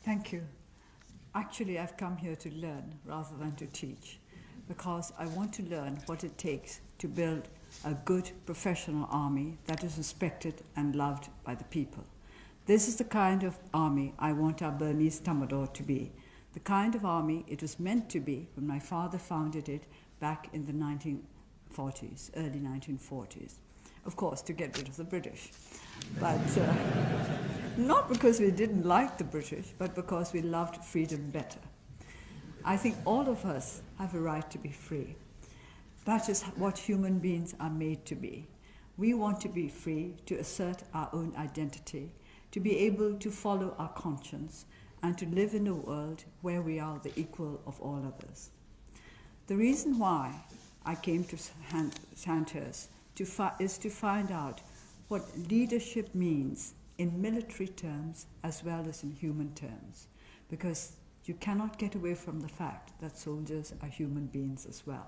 Thank you. Actually, I've come here to learn rather than to teach because I want to learn what it takes to build a good professional army that is respected and loved by the people. This is the kind of army I want our Burmese Tamador to be, the kind of army it was meant to be when my father founded it back in the 1940s, early 1940s. Of course, to get rid of the British. But not because we didn't like the British, but because we loved freedom better. I think all of us have a right to be free. That is what human beings are made to be. We want to be free to assert our own identity, to be able to follow our conscience, and to live in a world where we are the equal of all others. The reason why I came to Sandhurst is to find out what leadership means in military terms as well as in human terms, because you cannot get away from the fact that soldiers are human beings as well.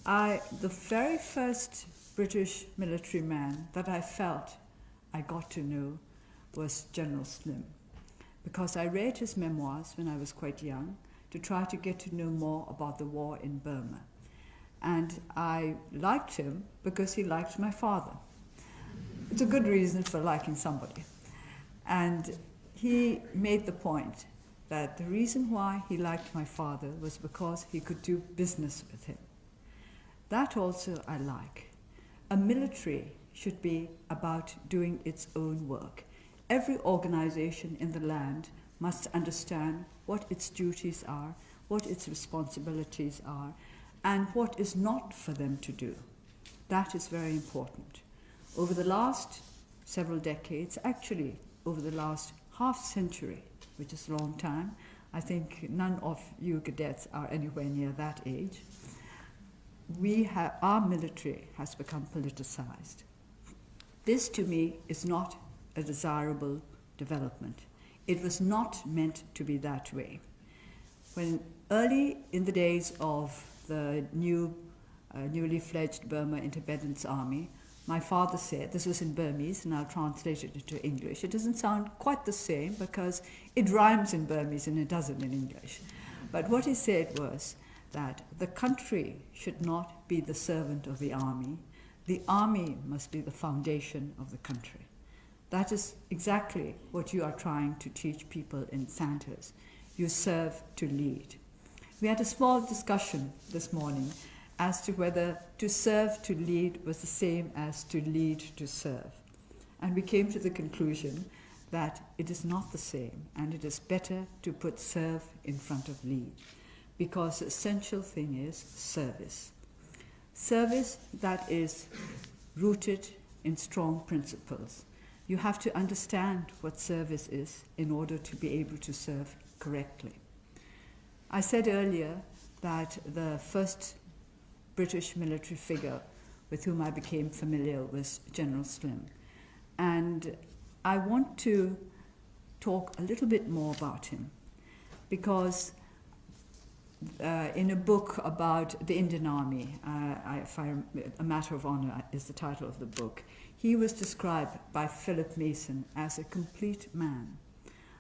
The very first British military man that I felt I got to know was General Slim, because I read his memoirs when I was quite young to try to get to know more about the war in Burma. And I liked him because he liked my father. It's a good reason for liking somebody. And he made the point that the reason why he liked my father was because he could do business with him. That also I like. A military should be about doing its own work. Every organization in the land must understand what its duties are, what its responsibilities are, and what is not for them to do. That is very important. Over the last several decades, actually over the last half century, which is a long time, I think none of you cadets are anywhere near that age, our military has become politicized. This to me is not a desirable development. It was not meant to be that way. When early in the days of the newly fledged Burma Independence Army, my father said, this was in Burmese and I'll translate it into English. It doesn't sound quite the same because it rhymes in Burmese and it doesn't in English. But what he said was that the country should not be the servant of the army must be the foundation of the country. That is exactly what you are trying to teach people in Sandhurst. You serve to lead. We had a small discussion this morning as to whether to serve to lead was the same as to lead to serve. And we came to the conclusion that it is not the same, and it is better to put serve in front of lead, because the essential thing is service. Service that is rooted in strong principles. You have to understand what service is in order to be able to serve correctly. I said earlier that the first British military figure with whom I became familiar was General Slim. And I want to talk a little bit more about him because in a book about the Indian Army, A Matter of Honor is the title of the book, he was described by Philip Mason as a complete man.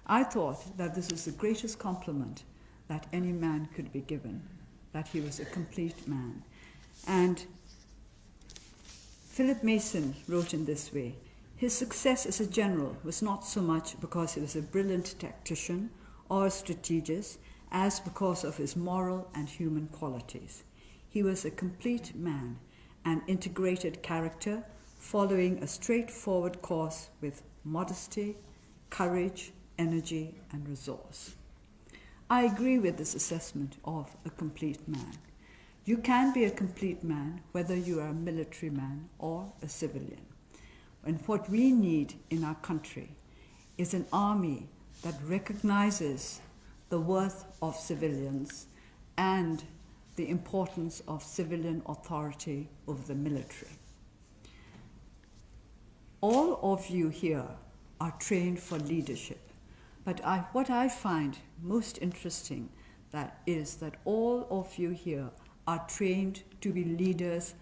I thought that this was the greatest compliment that any man could be given, that he was a complete man. And Philip Mason wrote in this way, his success as a general was not so much because he was a brilliant tactician or a strategist as because of his moral and human qualities. He was a complete man, an integrated character, following a straightforward course with modesty, courage, energy, and resource. I agree with this assessment of a complete man. You can be a complete man whether you are a military man or a civilian. And what we need in our country is an army that recognizes the worth of civilians and the importance of civilian authority over the military. All of you here are trained for leadership, but what I find most interesting is that all of you here are trained to be leaders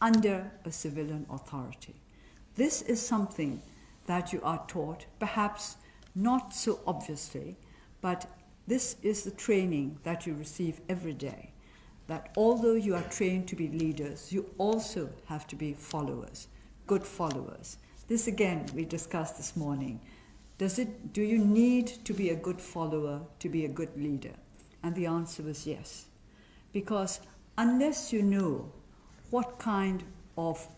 under a civilian authority. This is something that you are taught, perhaps not so obviously, but this is the training that you receive every day. That although you are trained to be leaders, you also have to be followers, good followers. This again we discussed this morning. Do you need to be a good follower to be a good leader? And the answer was yes. Because unless you know what kind of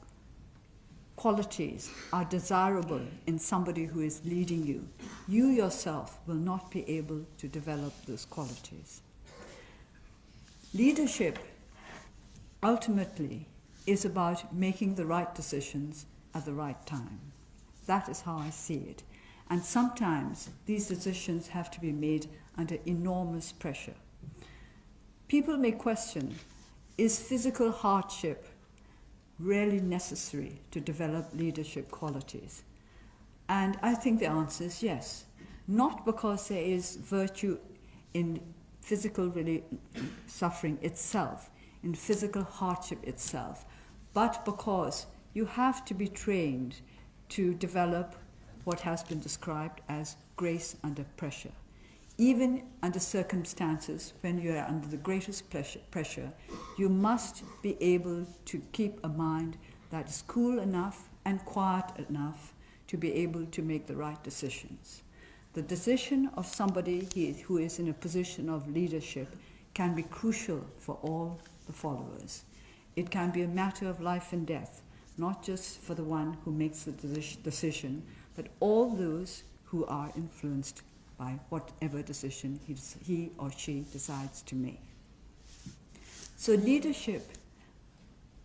qualities are desirable in somebody who is leading you, you yourself will not be able to develop those qualities. Leadership ultimately is about making the right decisions at the right time. That is how I see it. And sometimes these decisions have to be made under enormous pressure. People may question, is physical hardship really necessary to develop leadership qualities? And I think the answer is yes. Not because there is virtue in physical suffering itself, in physical hardship itself, but because you have to be trained to develop what has been described as grace under pressure. Even under circumstances when you are under the greatest pressure, you must be able to keep a mind that is cool enough and quiet enough to be able to make the right decisions. The decision of somebody who is in a position of leadership can be crucial for all the followers. It can be a matter of life and death, not just for the one who makes the decision, but all those who are influenced by whatever decision he or she decides to make. So leadership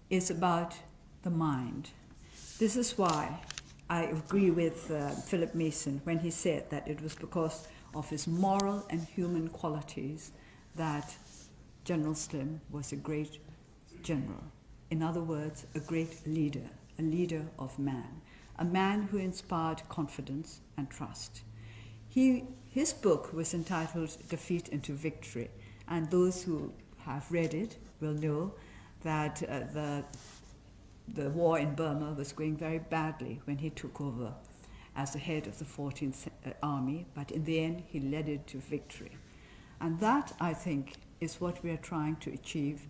is about the mind. This is why I agree with Philip Mason when he said that it was because of his moral and human qualities that General Slim was a great general. In other words, a great leader, a leader of man, a man who inspired confidence and trust. His book was entitled Defeat into Victory, and those who have read it will know that the war in Burma was going very badly when he took over as the head of the 14th Army, but in the end he led it to victory. And that, I think, is what we are trying to achieve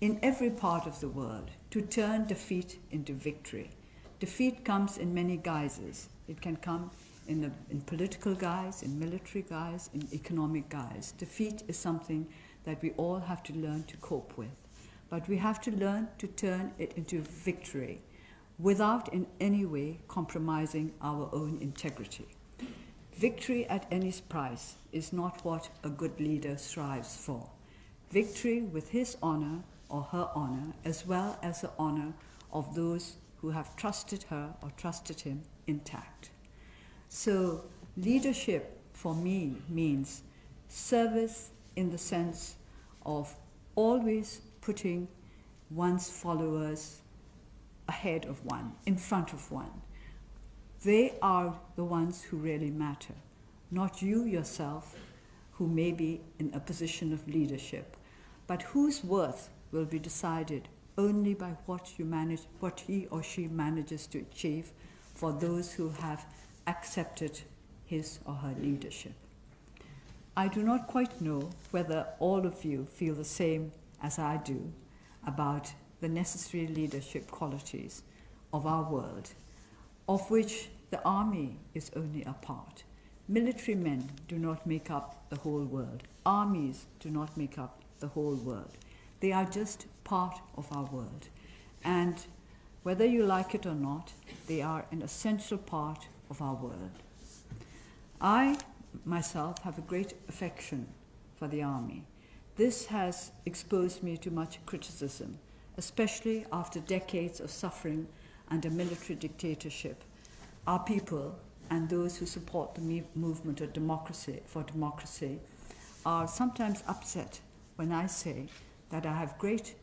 in every part of the world, to turn defeat into victory. Defeat comes in many guises. It can come in political guise, in military guise, in economic guise. Defeat is something that we all have to learn to cope with. But we have to learn to turn it into victory without in any way compromising our own integrity. Victory at any price is not what a good leader strives for. Victory with his honor or her honor, as well as the honor of those who have trusted her or trusted him, intact. So leadership for me means service in the sense of always putting one's followers ahead of one, in front of one. They are the ones who really matter, not you yourself, who may be in a position of leadership, but whose worth will be decided only by what he or she manages to achieve for those who have accepted his or her leadership. I do not quite know whether all of you feel the same as I do about the necessary leadership qualities of our world, of which the army is only a part. Military men do not make up the whole world. Armies do not make up the whole world. They are just part of our world. And whether you like it or not, they are an essential part of our world. I, myself, have a great affection for the army. This has exposed me to much criticism, especially after decades of suffering under military dictatorship. Our people and those who support the movement of democracy are sometimes upset when I say that I have great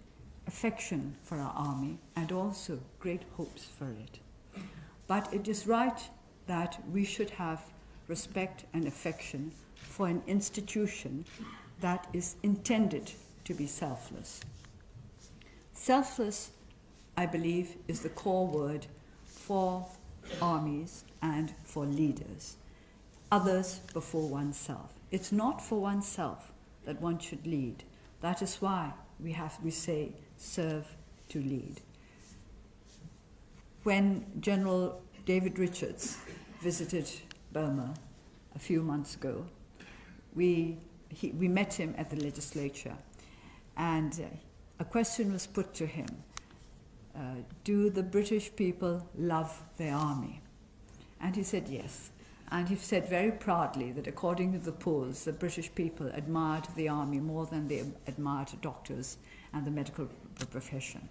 affection for our army and also great hopes for it. But it is right that we should have respect and affection for an institution that is intended to be selfless. Selfless, I believe, is the core word for armies and for leaders. others before oneself. It's not for oneself that one should lead. That is why we say serve to lead. When General David Richards visited Burma a few months ago, we met him at the legislature, and a question was put to him. Do the British people love their army? And he said yes. And he said very proudly that according to the polls, the British people admired the army more than they admired doctors and the medical profession.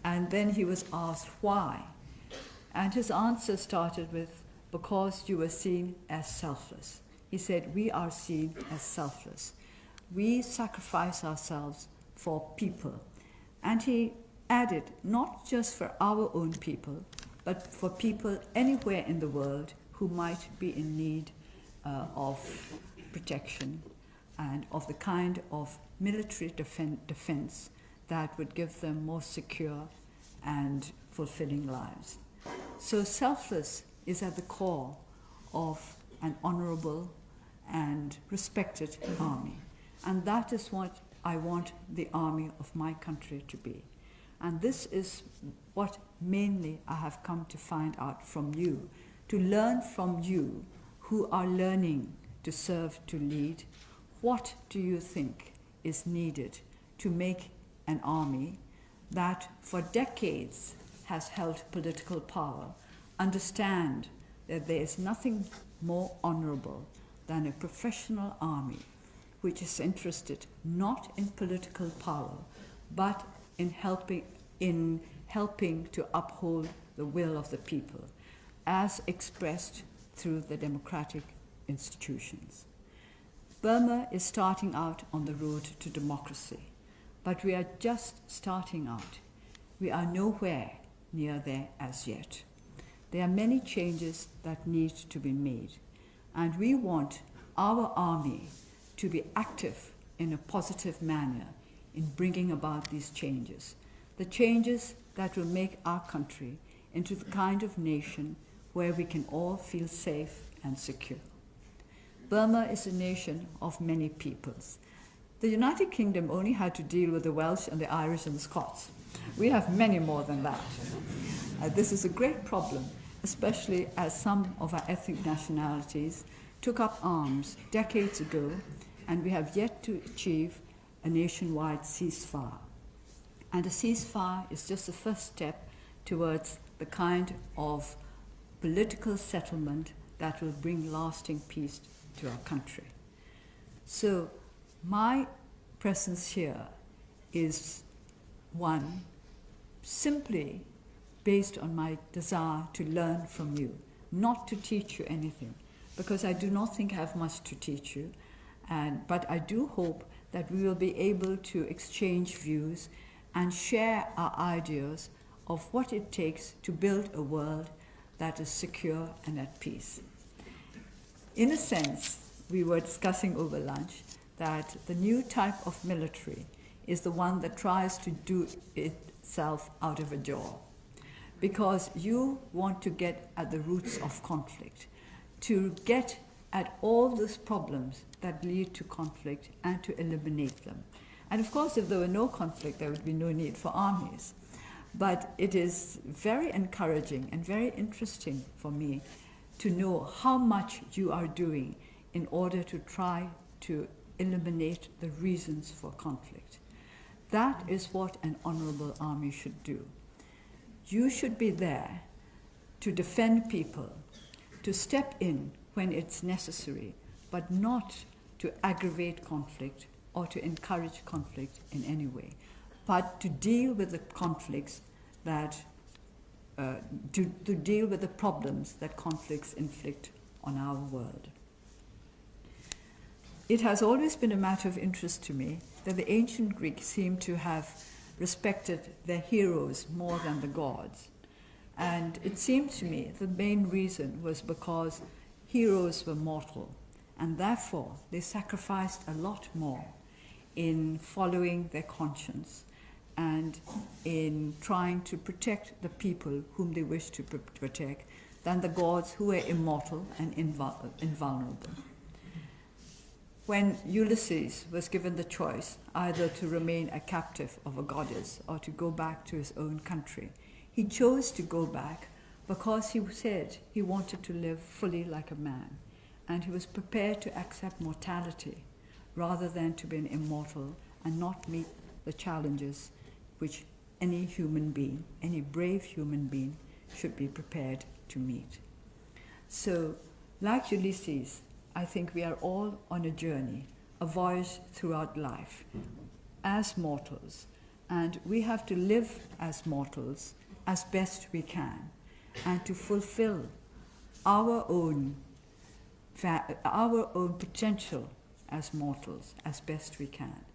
And then he was asked why. And his answer started with, because you were seen as selfless. He said, we are seen as selfless. We sacrifice ourselves for people. And he added, not just for our own people, but for people anywhere in the world who might be in need of protection and of the kind of military defense that would give them more secure and fulfilling lives. So selfless is at the core of an honorable and respected army. And that is what I want the army of my country to be. And this is what mainly I have come to find out from you, to learn from you who are learning to serve, to lead. What do you think is needed to make an army that for decades has held political power understand that there is nothing more honorable than a professional army which is interested not in political power but in helping to uphold the will of the people as expressed through the democratic institutions. Burma is starting out on the road to democracy, but we are just starting out. We are nowhere near there as yet. There are many changes that need to be made, and we want our army to be active in a positive manner in bringing about these changes, the changes that will make our country into the kind of nation where we can all feel safe and secure. Burma is a nation of many peoples. The United Kingdom only had to deal with the Welsh and the Irish and the Scots. We have many more than that. This is a great problem, especially as some of our ethnic nationalities took up arms decades ago, and we have yet to achieve a nationwide ceasefire. And a ceasefire is just the first step towards the kind of political settlement that will bring lasting peace to our country. So my presence here is one simply based on my desire to learn from you, not to teach you anything, because I do not think I have much to teach you, but I do hope that we will be able to exchange views and share our ideas of what it takes to build a world that is secure and at peace. In a sense, we were discussing over lunch that the new type of military is the one that tries to do itself out of a jaw, because you want to get at the roots of conflict, to get at all those problems that lead to conflict and to eliminate them. And of course, if there were no conflict, there would be no need for armies. But it is very encouraging and very interesting for me to know how much you are doing in order to try to eliminate the reasons for conflict. That is what an honorable army should do. You should be there to defend people, to step in when it's necessary, but not to aggravate conflict or to encourage conflict in any way, but to deal with the conflicts that, to deal with the problems that conflicts inflict on our world. It has always been a matter of interest to me that the ancient Greeks seem to have respected their heroes more than the gods. And it seemed to me the main reason was because heroes were mortal, and therefore they sacrificed a lot more in following their conscience and in trying to protect the people whom they wished to protect, than the gods who were immortal and invulnerable. When Ulysses was given the choice either to remain a captive of a goddess or to go back to his own country, he chose to go back because he said he wanted to live fully like a man, and he was prepared to accept mortality rather than to be an immortal and not meet the challenges which any human being, any brave human being, should be prepared to meet. So, like Ulysses, I think we are all on a journey, a voyage throughout life, as mortals, and we have to live as mortals as best we can, and to fulfill our own potential as mortals as best we can.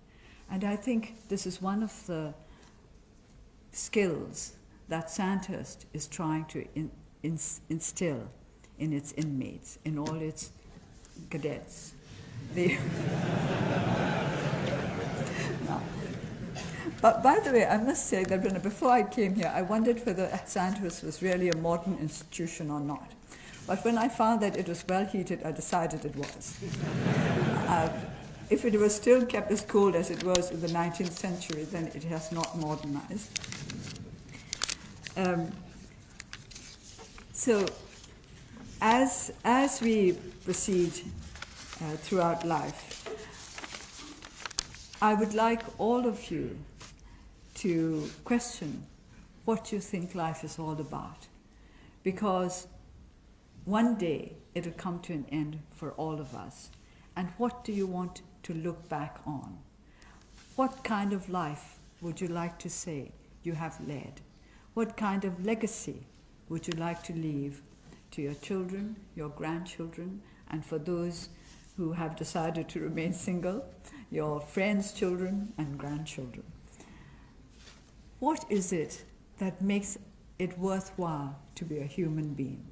And I think this is one of the skills that Sandhurst is trying to instill in its inmates, in all its cadets. But by the way, I must say that before I came here, I wondered whether Sandhurst was really a modern institution or not. But when I found that it was well heated, I decided it was. If it was still kept as cold as it was in the 19th century, then it has not modernized. So, as we proceed throughout life, I would like all of you to question what you think life is all about, because one day it'll come to an end for all of us. And what do you want to look back on? What kind of life would you like to say you have led? What kind of legacy would you like to leave to your children, your grandchildren, and for those who have decided to remain single, your friends' children and grandchildren? What is it that makes it worthwhile to be a human being?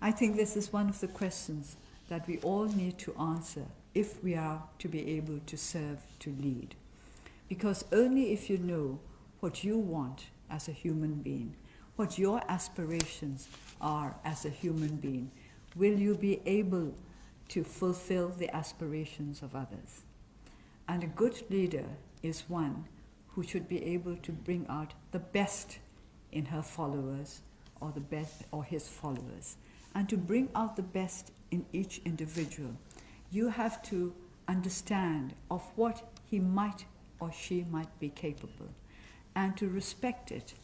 I think this is one of the questions that we all need to answer if we are to be able to serve, to lead. Because only if you know what you want as a human being, what your aspirations are as a human being, will you be able to fulfill the aspirations of others. And a good leader is one who should be able to bring out the best in her followers or the best or his followers. And to bring out the best in each individual, you have to understand of what he might or she might be capable, and to respect it,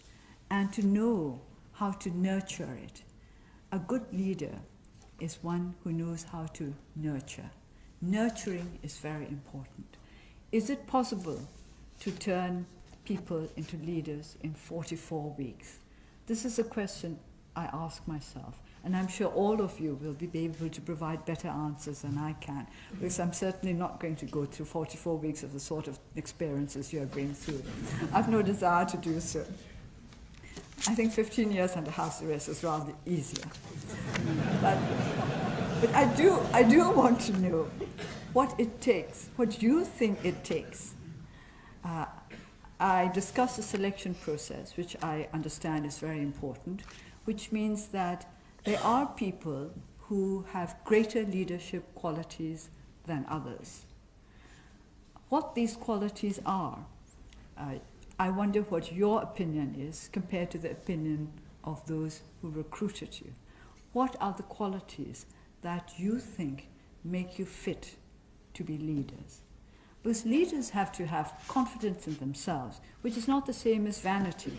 and to know how to nurture it. A good leader is one who knows how to nurture. Nurturing is very important. Is it possible to turn people into leaders in 44 weeks? This is a question I ask myself. And I'm sure all of you will be able to provide better answers than I can, because I'm certainly not going to go through 44 weeks of the sort of experiences you're going through. I've no desire to do so. I think 15 years under house arrest is rather easier. But I do want to know what it takes, what you think it takes. I discussed the selection process, which I understand is very important, which means that there are people who have greater leadership qualities than others. What these qualities are, I wonder what your opinion is compared to the opinion of those who recruited you. What are the qualities that you think make you fit to be leaders? Because leaders have to have confidence in themselves, which is not the same as vanity,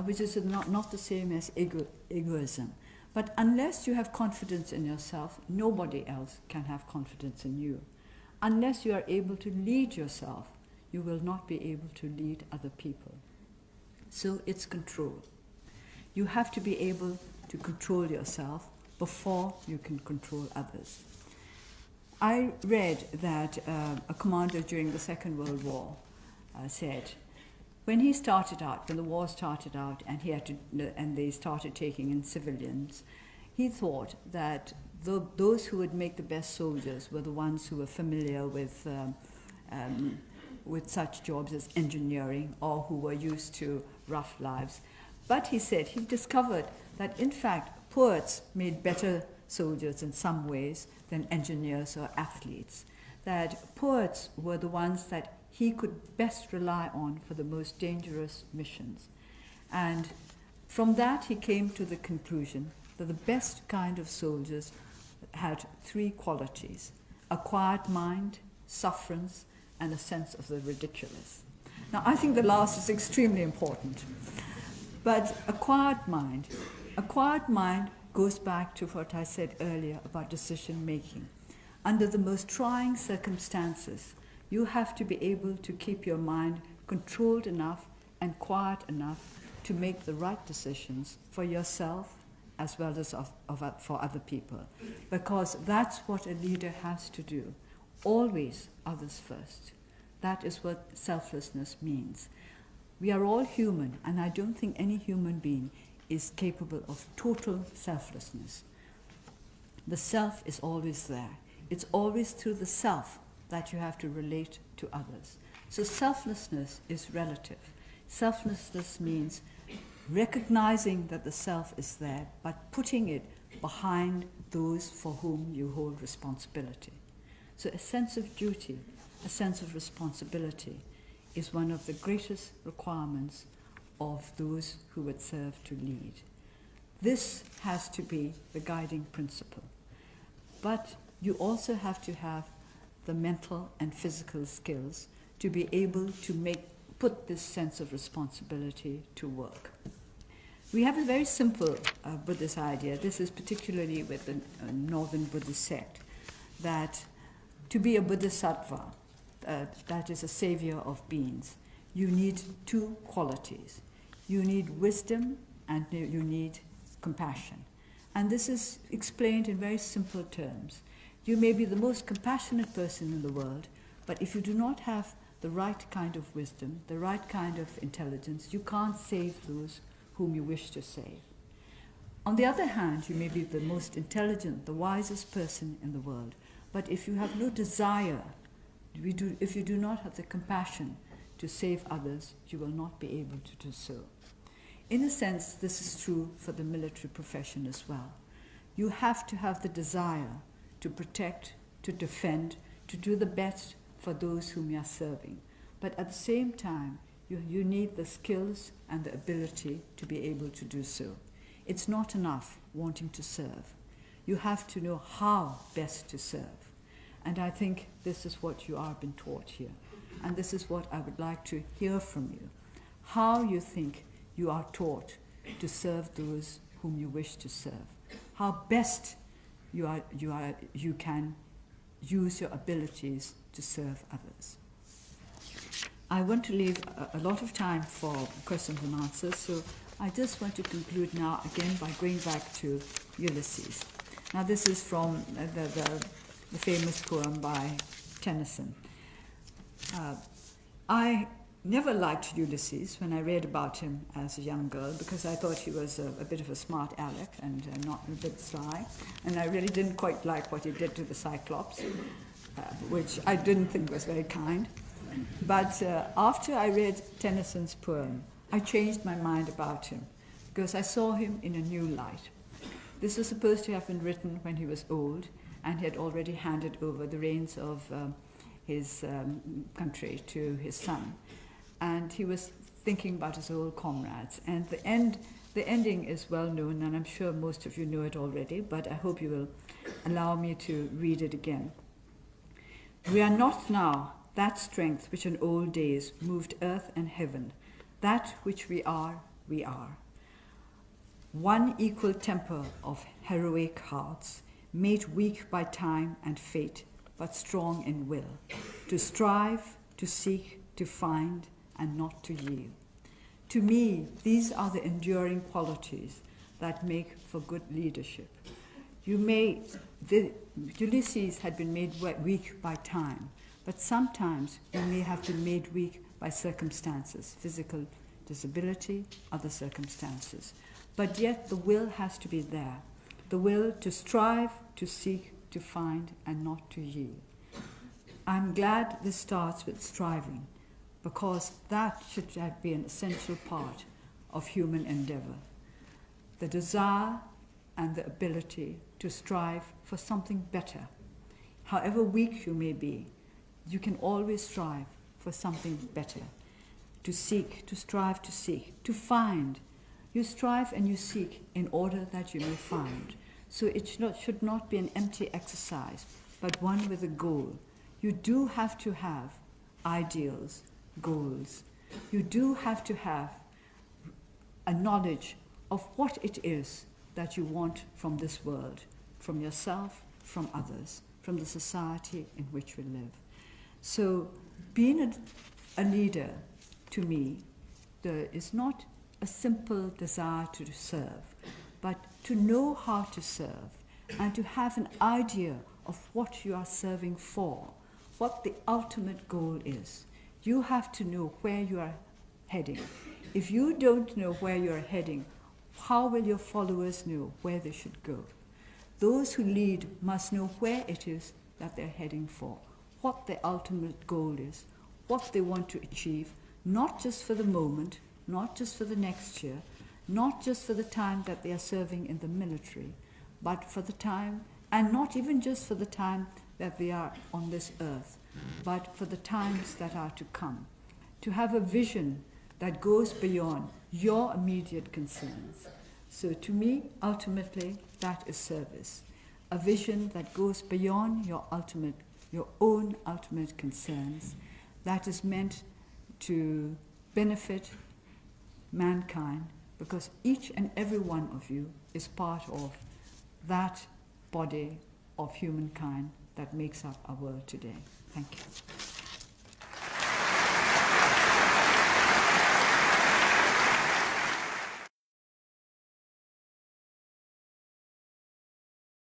which is not the same as egoism. But unless you have confidence in yourself, nobody else can have confidence in you. Unless you are able to lead yourself, you will not be able to lead other people. So it's control. You have to be able to control yourself before you can control others. I read that a commander during the Second World War said, when he started out, when the war started out and they started taking in civilians, he thought that those who would make the best soldiers were the ones who were familiar with such jobs as engineering or who were used to rough lives. But he said he discovered that in fact poets made better soldiers in some ways than engineers or athletes. That poets were the ones that he could best rely on for the most dangerous missions. And from that he came to the conclusion that the best kind of soldiers had three qualities: a quiet mind, sufferance, and a sense of the ridiculous. Now, I think the last is extremely important. But a quiet mind goes back to what I said earlier about decision making. Under the most trying circumstances, you have to be able to keep your mind controlled enough and quiet enough to make the right decisions for yourself as well as for other people. Because that's what a leader has to do. Always others first. That is what selflessness means. We are all human, and I don't think any human being is capable of total selflessness. The self is always there. It's always through the self that you have to relate to others. So selflessness is relative. Selflessness means recognizing that the self is there, but putting it behind those for whom you hold responsibility. So a sense of duty, a sense of responsibility is one of the greatest requirements of those who would serve to lead. This has to be the guiding principle. But you also have to have the mental and physical skills to be able to put this sense of responsibility to work. We have a very simple Buddhist idea. This is particularly with the Northern Buddhist sect, that to be a Bodhisattva, that is a savior of beings, you need two qualities. You need wisdom and you need compassion. And this is explained in very simple terms. You may be the most compassionate person in the world, but if you do not have the right kind of wisdom, the right kind of intelligence, you can't save those whom you wish to save. On the other hand, you may be the most intelligent, the wisest person in the world, but if you have no desire, if you do not have the compassion to save others, you will not be able to do so. In a sense, this is true for the military profession as well. You have to have the desire to protect, to defend, to do the best for those whom you are serving. But at the same time, you need the skills and the ability to be able to do so. It's not enough wanting to serve. You have to know how best to serve. And I think this is what you are being taught here. And this is what I would like to hear from you. How you think you are taught to serve those whom you wish to serve. How best you can use your abilities to serve others. I want to leave a lot of time for questions and answers, so I just want to conclude now again by going back to Ulysses. Now this is from the famous poem by Tennyson. I never liked Ulysses when I read about him as a young girl because I thought he was a bit of a smart aleck and not a bit sly, and I really didn't quite like what he did to the Cyclops, which I didn't think was very kind. But after I read Tennyson's poem, I changed my mind about him because I saw him in a new light. This was supposed to have been written when he was old and he had already handed over the reins of his country to his son. And he was thinking about his old comrades. And the ending is well known, and I'm sure most of you know it already, but I hope you will allow me to read it again. We are not now that strength which in old days moved earth and heaven. That which we are, we are. One equal temper of heroic hearts, made weak by time and fate, but strong in will, to strive, to seek, to find, and not to yield. To me, these are the enduring qualities that make for good leadership. Ulysses had been made weak by time, but sometimes you may have been made weak by circumstances, physical disability, other circumstances. But yet the will has to be there, the will to strive, to seek, to find, and not to yield. I'm glad this starts with striving, because that should be an essential part of human endeavor. The desire and the ability to strive for something better. However weak you may be, you can always strive for something better. To seek, to strive to seek, to find. You strive and you seek in order that you may find. So it should not be an empty exercise, but one with a goal. You do have to have ideals, goals. You do have to have a knowledge of what it is that you want from this world, from yourself, from others, from the society in which we live. So being a leader, to me, is not a simple desire to serve, but to know how to serve and to have an idea of what you are serving for, what the ultimate goal is. You have to know where you are heading. If you don't know where you are heading, how will your followers know where they should go? Those who lead must know where it is that they're heading for, what their ultimate goal is, what they want to achieve, not just for the moment, not just for the next year, not just for the time that they are serving in the military, but for the time, and not even just for the time that they are on this earth, but for the times that are to come. To have a vision that goes beyond your immediate concerns. So to me, ultimately, that is service. A vision that goes beyond your own ultimate concerns, that is meant to benefit mankind, because each and every one of you is part of that body of humankind that makes up our world today. Thank you.